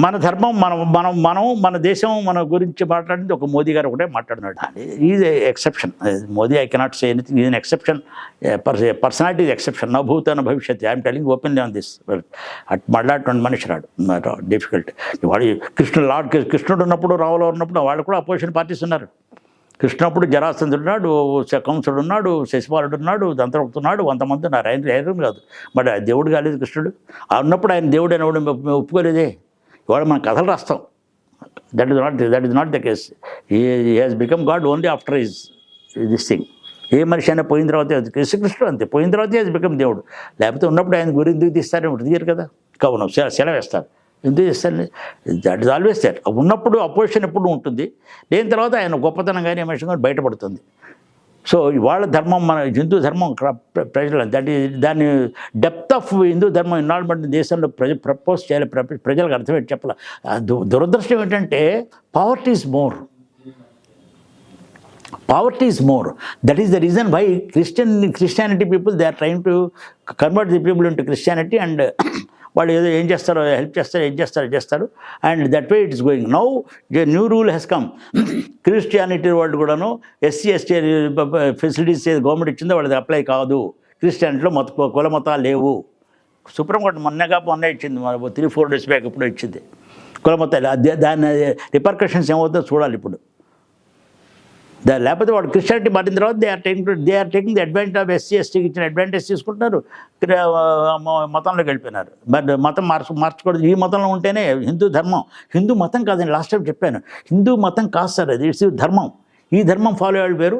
మన ధర్మం మన దేశం మన గురించి మాట్లాడింది ఒక మోదీ గారు ఒకటే మాట్లాడినాడు. Is exception. Modi I cannot say anything, is an exception. Personality is exception. నా భూతాన భవిష్యత్ I'm telling openly on this. అట్ మాట్లాడుతున్న మనిషి రాడు, డిఫికల్ట్. వాడు కృష్ణుడు ఉన్నప్పుడు, రావులో ఉన్నప్పుడు వాళ్ళు కూడా అపోజిషన్ పార్టీస్ ఉన్నారు. కృష్ణప్పుడు జరాసంధుడు ఉన్నాడు, కంసుడు ఉన్నాడు, శశిపాలుడు ఉన్నాడు, దంతరక్తుడు ఉన్నాడు, 100 మంది ఉన్నారు. ఆయన ఏం కాదు, బట్ దేవుడు కాలేదు కృష్ణుడు. ఉన్నప్పుడు ఆయన దేవుడు అని ఒప్పుకోలేదే. ఇవాళ మనం కథలు రాస్తాం. That is not the case. He has become god only after this thing. ఏ మనిషి అయినా పోయిన తర్వాత కృష్ణుడు అంతే, పోయిన తర్వాత హ్యాస్ బికమ్ దేవుడు. లేకపోతే ఉన్నప్పుడు ఆయన గురి ఎందుకు తీస్తారని తీయరు కదా, కవును సెలవేస్తారు. ఎందుకు చేస్తారు? That is always that. ఉన్నప్పుడు అపోజిషన్ ఎప్పుడు ఉంటుంది, లేని తర్వాత ఆయన గొప్పతనం కానీ మనిషి కానీ బయటపడుతుంది. సో ఇవాళ ధర్మం, మన హిందూ ధర్మం ప్రజలు దాని డెప్త్ ఆఫ్ హిందూ ధర్మం ఇన్వాల్వ్మెంట్ దేశంలో ప్రపోజ్ చేయాలి, ప్రజలకు అర్థమేంటి చెప్పాలి. దురదృష్టం ఏంటంటే poverty is more. Poverty is more. That is the reason why Christianity people, they are trying to convert the people into Christianity, and వాళ్ళు ఏదో ఏం చేస్తారో హెల్ప్ చేస్తారు, and that way it is going. Now new rule has come. Christianity వాళ్ళు కూడాను SC ST facilities government ఇచ్చిందో వాళ్ళది apply కాదు. క్రిస్టియానిటీలో కుల మతాలు లేవు. సుప్రీంకోర్టు మొన్న ఇచ్చింది, 3-4 days బ్యాక్ ఇప్పుడు ఇచ్చింది కుల మతాలు. దాని రిపర్కషన్స్ ఏమవుతుందో చూడాలి ఇప్పుడు. లేకపోతే వాడు క్రిస్టియానిటీ మారిన తర్వాత they are taking the advantage of SC ఎస్టీకి ఇచ్చిన అడ్వాంటేజ్ తీసుకుంటున్నారు, మతంలోకి వెళ్ళిపోయినారు. బట్ మతం మార్చకూడదు. ఈ మతంలో ఉంటేనే హిందూ మతం కాదండి. లాస్ట్ టైం చెప్పాను, హిందూ మతం కాదు సార్, అది ఇట్స్ ధర్మం. ఈ ధర్మం ఫాలో అయ్యేవాళ్ళు వేరు,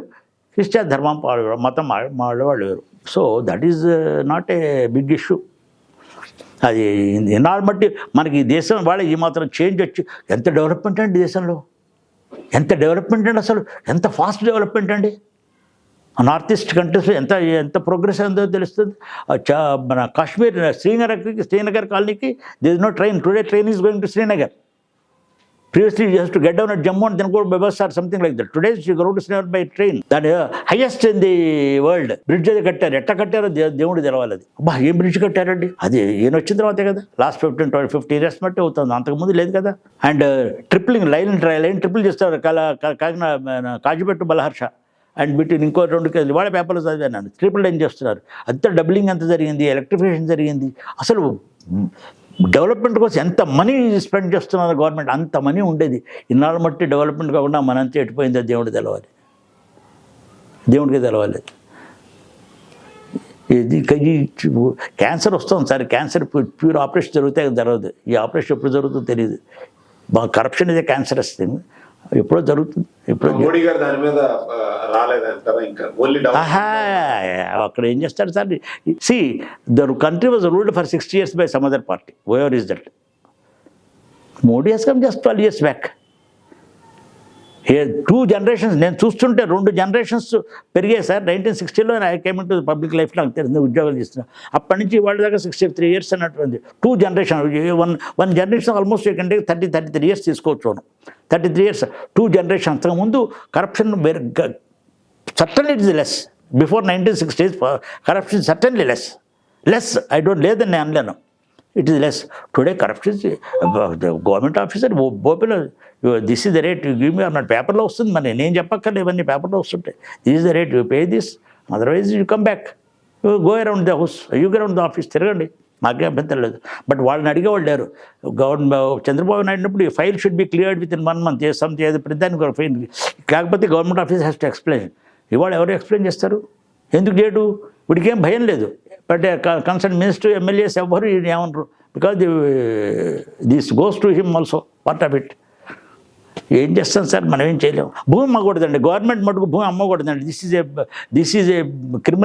క్రిస్టియన్ ధర్మం మతం వాళ్ళు వేరు. So that is not a big issue. అది ఎన్నాళ్ళు బట్టి మనకి ఈ దేశం వాళ్ళ ఈ మాత్రం చేంజ్ వచ్చి ఎంత డెవలప్మెంట్ అండి దేశంలో, ఎంత డెవలప్మెంట్ అండి, అసలు ఎంత ఫాస్ట్ డెవలప్మెంట్ అండి. నార్త్ ఈస్ట్ కంట్రీస్ ఎంత ప్రోగ్రెస్ అయిందో తెలుస్తుంది. మన కాశ్మీర్ శ్రీనగర్ కాలనీకి there is no train. Today train is going to Srinagar. Previously you have to get down at Jammu and then go by bus or something like that. Today you go to Srinagar by train. That highest in the world. Bridge అది కట్టారు. ఎట్లా కట్టారో దేవుడు తెలవాలి. అది అబ్బా ఏం bridge కట్టారండి, అది ఈయన వచ్చిన తర్వాతే కదా. లాస్ట్ 15-20 years బట్టి అవుతుంది, అంతకుముందు లేదు కదా. అండ్ ట్రిప్లింగ్ లైన్ ట్రిపుల్ చేస్తారు. కాజీపేట బలహర్ష అండ్ బిట్వీన్ ఇంకో 2 ఇవాళ పేపర్లో చదివాను నేను. ట్రిపుల్ లైన్ చేస్తున్నారు. అంత డబ్లింగ్ అంత జరిగింది, ఎలక్ట్రిఫికేషన్ జరిగింది. అసలు డెవలప్మెంట్ కోసం ఎంత మనీ స్పెండ్ చేస్తున్నారు గవర్నమెంట్, అంత మనీ ఉండేది. ఇన్నాళ్ళు మట్టి డెవలప్మెంట్ కాకుండా మనంతా ఎట్టిపోయిందో దేవుడికి తెలవాలి. ఇది క్యాన్సర్ వస్తుంది సార్, క్యాన్సర్ ప్యూర్ ఆపరేషన్ జరగదు. ఈ ఆపరేషన్ ఎప్పుడు జరుగుతుందో తెలియదు. కరప్షన్ ఇదే క్యాన్సర్ వస్తుంది, ఎప్పుడో జరుగుతుంది. మోడీ గారు దాని మీద రాలేదంటారా? ఇంకా అక్కడ ఏం చేస్తారు sir? See the country was ruled for 60 years by some other party. Where is that? Modi has come just 12 years back. 2 generations నేను చూస్తుంటే 2 generations పెరిగాయి సార్. 1960లో I came into public life, నాకు తెలిసింది, ఉద్యోగాలు చేస్తున్నా. అప్పటి నుంచి వాళ్ళ దాకా 63 years అన్నటువంటి 2 generations. వన్ జనరేషన్ ఆల్మోస్ట్ కంటే 33 years తీసుకోవచ్చు. 33 years 2 generations. అంతకుముందు corruption certainly it is less. Before 1960s corruption certainly less. I don't లేదని నేను అనలేను. It is less. Today corruption government officer open this is the rate you give me అన్నట్టు పేపర్లో వస్తుంది. మరి నేను చెప్పక్కర్లేదు, ఇవన్నీ పేపర్లో వస్తుంటాయి. This is the rate you pay this, otherwise you come back, go around the house, you go around the office, తిరగండి, మాకేం అభ్యంతరం లేదు. బట్ వాళ్ళని అడిగేవాళ్ళు లేరు. చంద్రబాబు నాయుడు ఈ file should be cleared with in 1 month చేది ప్రతిదానికి ఒక ఫైల్. కాకపోతే government office has to explain. ఇవాళ ఎవరు ఎక్స్ప్లెయిన్ చేస్తారు? ఎందుకు చేయడు? వీడికేం భయం లేదు. బట్ కన్సర్న్ మినిస్టర్, ఎమ్మెల్యేస్ ఎవ్వరు ఏమన్నారు, because this goes to him also, part of it. ఏం చేస్తాం సార్, మనం ఏం చేయలేము. భూమి అమ్మకూడదండి, గవర్నమెంట్ మటుకు భూమి అమ్మకూడదండి. This is a criminal